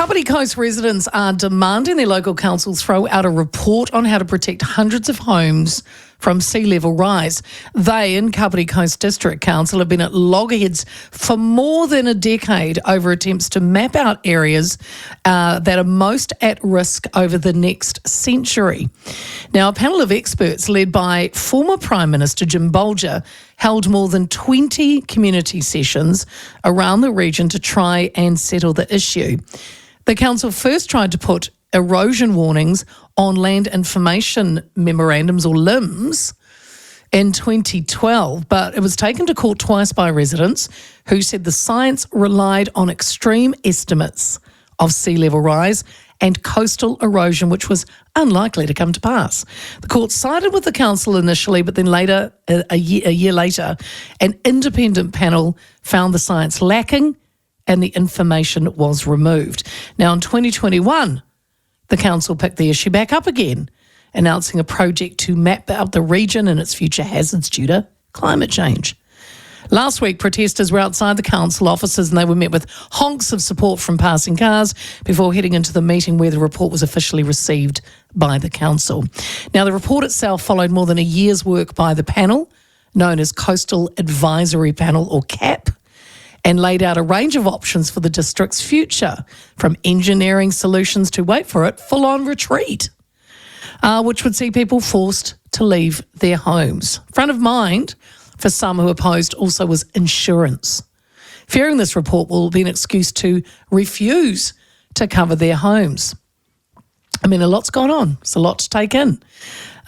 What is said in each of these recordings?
Kāpiti Coast residents are demanding their local council throw out a report on how to protect hundreds of homes from sea level rise. They in Kāpiti Coast District Council have been at loggerheads for more than a decade over attempts to map out areas that are most at risk over the next century. Now, a panel of experts led by former Prime Minister Jim Bolger held more than 20 community sessions around the region to try and settle the issue. The council first tried to put erosion warnings on land information memorandums or LIMs in 2012, but it was taken to court twice by residents who said the science relied on extreme estimates of sea level rise and coastal erosion, which was unlikely to come to pass. The court sided with the council initially, but then later, a year later, an independent panel found the science lacking and the information was removed. Now, in 2021, the council picked the issue back up again, announcing a project to map out the region and its future hazards due to climate change. Last week, protesters were outside the council offices and they were met with honks of support from passing cars before heading into the meeting where the report was officially received by the council. Now, the report itself followed more than a year's work by the panel, known as Coastal Advisory Panel, or CAP, and laid out a range of options for the district's future, from engineering solutions to, wait for it, full-on retreat, which would see people forced to leave their homes. Front of mind for some who opposed also was insurance. Fearing this report will be an excuse to refuse to cover their homes. I mean, a lot's gone on. It's a lot to take in.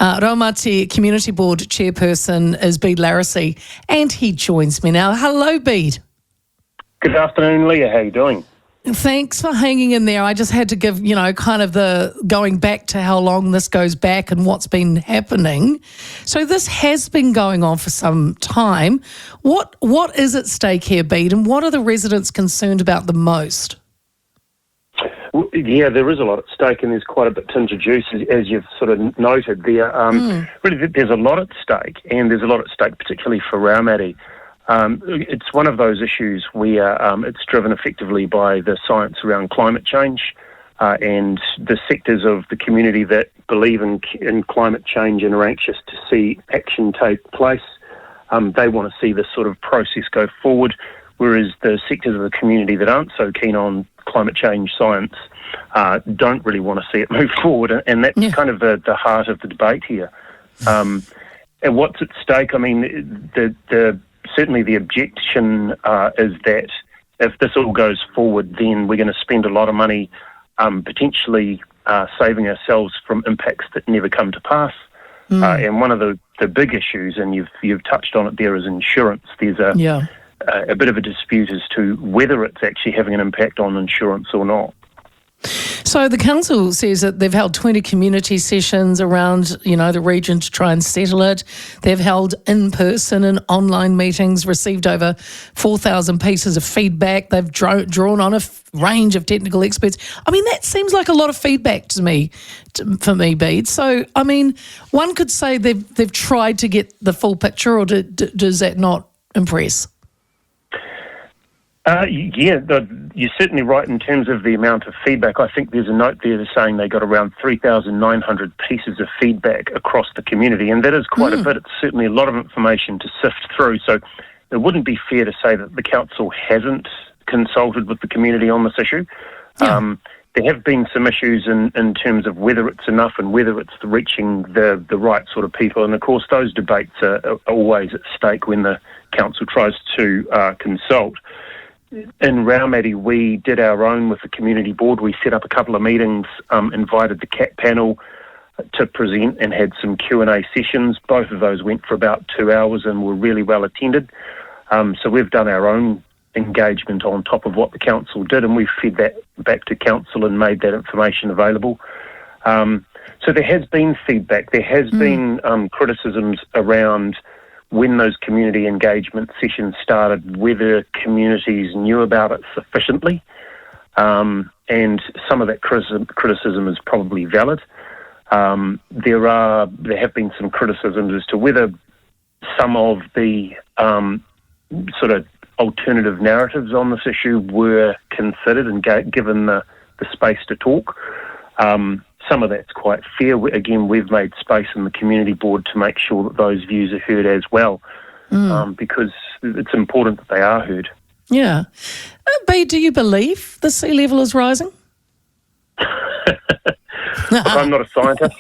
Raumati Community Board chairperson is Bede Laracy, and he joins me now. Hello, Bede. Good afternoon, Leah. How are you doing? Thanks for hanging in there. I just had to give, kind of the going back to how long this goes back and what's been happening. So this has been going on for some time. What is at stake here, Bede, and what are the residents concerned about the most? Well, yeah, there is a lot at stake, and there's quite a bit to introduce, as you've sort of noted there. Really, there's a lot at stake, and there's a lot at stake particularly for Raumati. It's one of those issues where it's driven effectively by the science around climate change and the sectors of the community that believe in climate change and are anxious to see action take place. They want to see this sort of process go forward, whereas the sectors of the community that aren't so keen on climate change science don't really want to see it move forward. And that's kind of the heart of the debate here. And what's at stake? I mean, certainly the objection is that if this all goes forward, then we're going to spend a lot of money potentially saving ourselves from impacts that never come to pass. And one of the big issues, and you've touched on it there, is insurance. There's a bit of a dispute as to whether it's actually having an impact on insurance or not. So the council says that they've held 20 community sessions around, the region to try and settle it. They've held in-person and online meetings, received over 4,000 pieces of feedback. They've drawn on a range of technical experts. I mean, that seems like a lot of feedback to me, for me, Bede. So, I mean, one could say they've tried to get the full picture, or does that not impress? You're certainly right in terms of the amount of feedback. I think there's a note there saying they got around 3,900 pieces of feedback across the community, and that is quite a bit. It's certainly a lot of information to sift through, so it wouldn't be fair to say that the council hasn't consulted with the community on this issue. There have been some issues in terms of whether it's enough and whether it's reaching the right sort of people, and of course those debates are always at stake when the council tries to consult. In Raumati, we did our own with the community board. We set up a couple of meetings, invited the CAT panel to present, and had some Q&A sessions. Both of those went for about 2 hours and were really well attended. So we've done our own engagement on top of what the council did, and we've fed that back to council and made that information available. So there has been feedback. There has been criticisms around when those community engagement sessions started, whether communities knew about it sufficiently, and some of that criticism is probably valid. There have been some criticisms as to whether some of the sort of alternative narratives on this issue were considered and given the the space to talk. Some of that's quite fair. Again, we've made space in the community board to make sure that those views are heard as well, because it's important that they are heard. Yeah. Bede, do you believe the sea level is rising? Look, I'm not a scientist.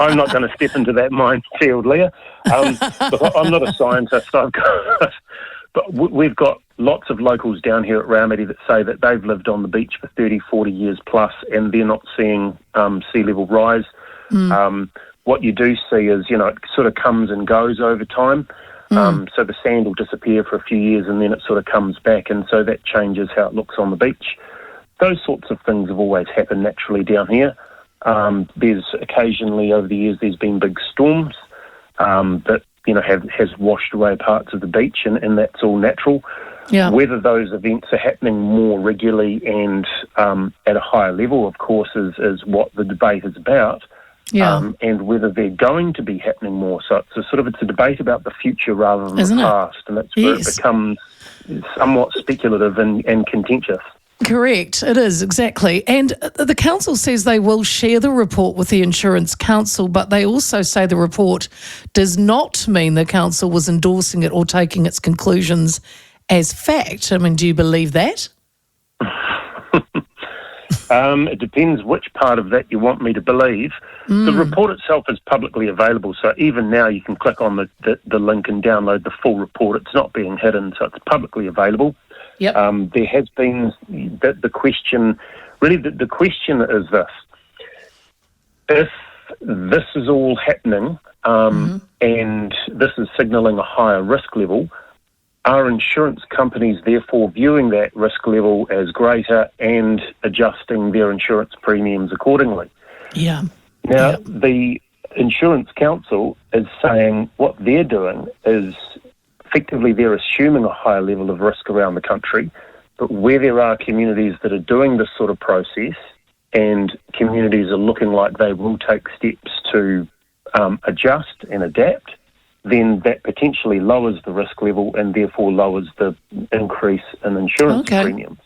I'm not going to step into that minefield, Leah. Look, I'm not a scientist. But we've got lots of locals down here at Raumati that say that they've lived on the beach for 30, 40 years plus, and they're not seeing sea level rise. What you do see is, it sort of comes and goes over time. So the sand will disappear for a few years and then it sort of comes back, and so that changes how it looks on the beach. Those sorts of things have always happened naturally down here. There's occasionally over the years there's been big storms that has washed away parts of the beach, and that's all natural. Yeah. Whether those events are happening more regularly and at a higher level, of course, is what the debate is about. Yeah. And whether they're going to be happening more. So it's a debate about the future rather than the past, and that's where it becomes somewhat speculative and contentious. Correct, it is, exactly. And the council says they will share the report with the Insurance Council, but they also say the report does not mean the council was endorsing it or taking its conclusions as fact. I mean, do you believe that? It depends which part of that you want me to believe. The report itself is publicly available, so even now you can click on the link and download the full report. It's not being hidden, so it's publicly available. Yep. There has been the question, really the question is this: if this is all happening and this is signalling a higher risk level, are insurance companies therefore viewing that risk level as greater and adjusting their insurance premiums accordingly? Yeah. Now, the Insurance Council is saying what they're doing is effectively they're assuming a higher level of risk around the country, but where there are communities that are doing this sort of process and communities are looking like they will take steps to adjust and adapt, then that potentially lowers the risk level and therefore lowers the increase in insurance premiums.